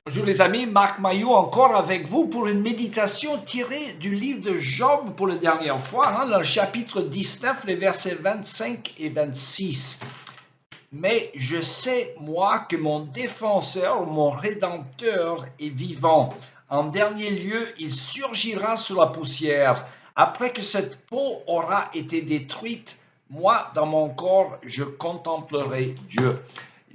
Bonjour les amis, Marc Maillot encore avec vous pour une méditation tirée du livre de Job pour la dernière fois, le chapitre 19, les versets 25 et 26. Mais je sais, moi, que mon défenseur, mon rédempteur est vivant. En dernier lieu, il surgira sur la poussière. Après que cette peau aura été détruite, moi, dans mon corps, je contemplerai Dieu.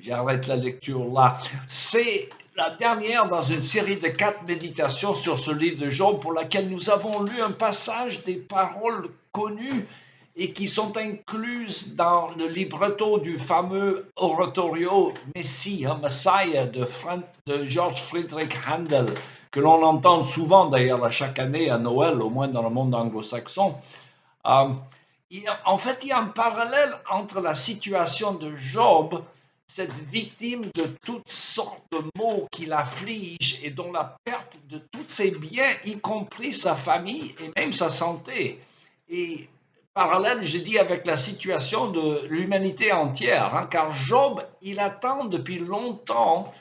J'arrête la lecture là. C'est la dernière dans une série de 4 méditations sur ce livre de Job pour laquelle nous avons lu un passage des paroles connues et qui sont incluses dans le libretto du fameux oratorio Messie, Messiah de George Friedrich Handel, que l'on entend souvent d'ailleurs à chaque année à Noël, au moins dans le monde anglo-saxon. En fait, il y a un parallèle entre la situation de Job, cette victime de toutes sortes de maux qui l'affligent et dont la perte de tous ses biens, y compris sa famille et même sa santé. Et parallèle, je dis, avec la situation de l'humanité entière, car Job, il attend depuis longtemps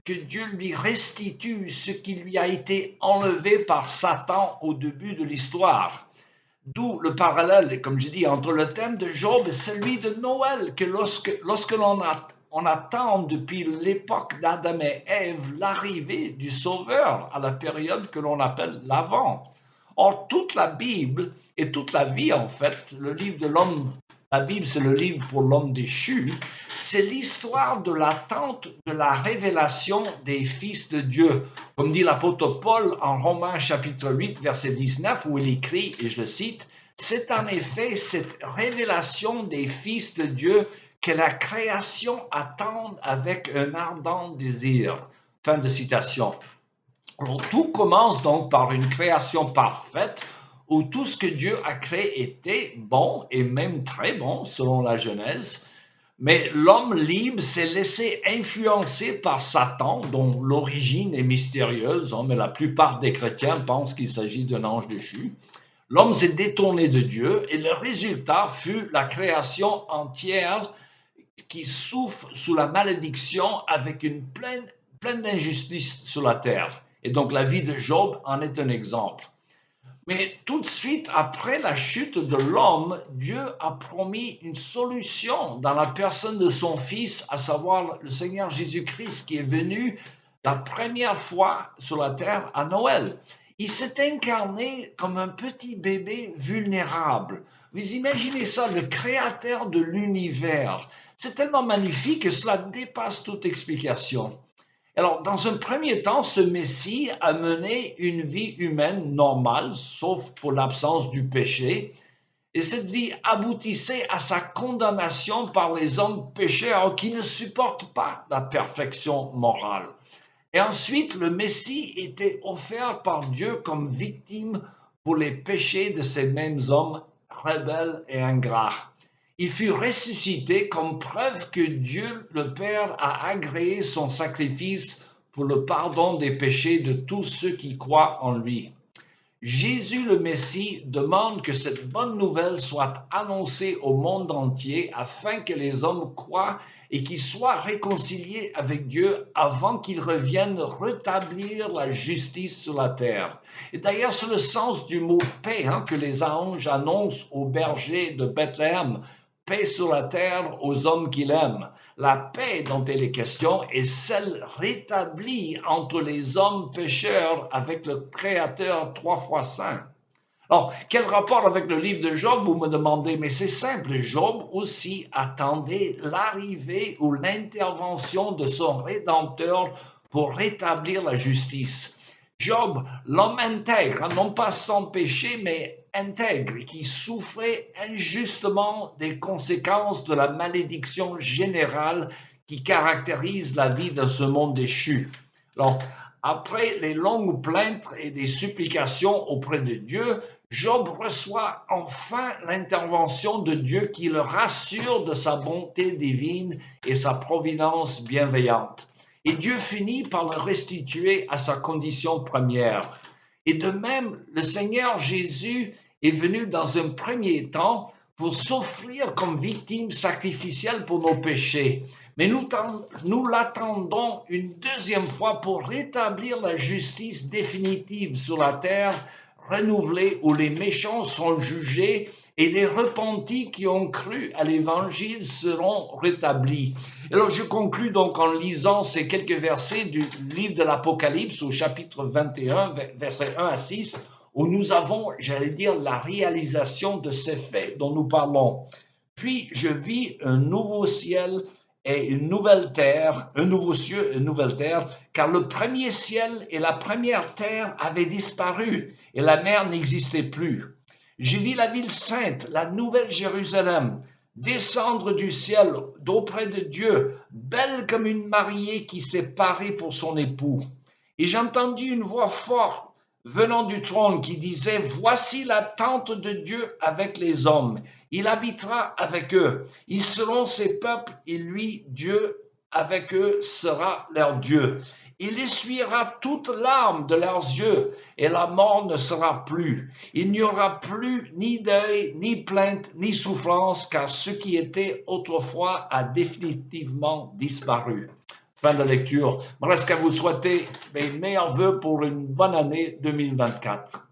que Dieu lui restitue ce qui lui a été enlevé par Satan au début de l'histoire. D'où le parallèle, comme je dis, entre le thème de Job et celui de Noël, que lorsque on attend depuis l'époque d'Adam et Ève l'arrivée du Sauveur à la période que l'on appelle l'Avent. Or, toute la Bible et toute la vie, en fait, le livre de l'homme, la Bible, c'est le livre pour l'homme déchu, c'est l'histoire de l'attente de la révélation des fils de Dieu. Comme dit l'apôtre Paul en Romains chapitre 8, verset 19, où il écrit, et je le cite, « C'est en effet cette révélation des fils de Dieu que la création attend avec un ardent désir. » Fin de citation. Alors, tout commence donc par une création parfaite où tout ce que Dieu a créé était bon et même très bon selon la Genèse. Mais l'homme libre s'est laissé influencer par Satan, dont l'origine est mystérieuse, mais la plupart des chrétiens pensent qu'il s'agit d'un ange déchu. L'homme s'est détourné de Dieu et le résultat fut la création entière qui souffre sous la malédiction avec une pleine d'injustice sur la terre. Et donc la vie de Job en est un exemple. Mais tout de suite après la chute de l'homme, Dieu a promis une solution dans la personne de son Fils, à savoir le Seigneur Jésus-Christ, qui est venu la première fois sur la terre à Noël. Il s'est incarné comme un petit bébé vulnérable. Vous imaginez ça, le créateur de l'univers. C'est tellement magnifique que cela dépasse toute explication. Alors, dans un premier temps, ce Messie a mené une vie humaine normale, sauf pour l'absence du péché, et cette vie aboutissait à sa condamnation par les hommes pécheurs qui ne supportent pas la perfection morale. Et ensuite, le Messie était offert par Dieu comme victime pour les péchés de ces mêmes hommes rebelles et ingrats. Il fut ressuscité comme preuve que Dieu le Père a agréé son sacrifice pour le pardon des péchés de tous ceux qui croient en lui. Jésus le Messie demande que cette bonne nouvelle soit annoncée au monde entier afin que les hommes croient et qu'ils soient réconciliés avec Dieu avant qu'il revienne rétablir la justice sur la terre. Et d'ailleurs, c'est le sens du mot paix que les anges annoncent aux bergers de Bethléem. Paix sur la terre aux hommes qu'il aime. La paix dont il est question est celle rétablie entre les hommes pécheurs avec le Créateur 3 fois saint. Alors, quel rapport avec le livre de Job, vous me demandez? Mais c'est simple, Job aussi attendait l'arrivée ou l'intervention de son Rédempteur pour rétablir la justice. Job, l'homme intègre, non pas sans péché, mais intègre, qui souffrait injustement des conséquences de la malédiction générale qui caractérise la vie de ce monde déchu. Alors, après les longues plaintes et des supplications auprès de Dieu, Job reçoit enfin l'intervention de Dieu qui le rassure de sa bonté divine et sa providence bienveillante. Et Dieu finit par le restituer à sa condition première. Et de même, le Seigneur Jésus est venu dans un premier temps pour s'offrir comme victime sacrificielle pour nos péchés. Mais nous l'attendons une deuxième fois pour rétablir la justice définitive sur la terre, renouvelée, où les méchants sont jugés et les repentis qui ont cru à l'Évangile seront rétablis. Alors je conclus donc en lisant ces quelques versets du livre de l'Apocalypse au chapitre 21, versets 1 à 6, où nous avons, j'allais dire, la réalisation de ces faits dont nous parlons. Puis je vis un nouveau ciel et une nouvelle terre, un nouveau ciel et une nouvelle terre, car le premier ciel et la première terre avaient disparu et la mer n'existait plus. Je vis la ville sainte, la nouvelle Jérusalem, descendre du ciel d'auprès de Dieu, belle comme une mariée qui s'est parée pour son époux. Et j'entendis une voix forte venant du trône qui disait, voici la tente de Dieu avec les hommes. Il habitera avec eux. Ils seront ses peuples et lui, Dieu, avec eux sera leur Dieu. Il essuiera toute larme de leurs yeux et la mort ne sera plus. Il n'y aura plus ni deuil, ni plainte, ni souffrance, car ce qui était autrefois a définitivement disparu. Fin de lecture. Il me reste qu'à vous souhaiter mes meilleurs vœux pour une bonne année 2024.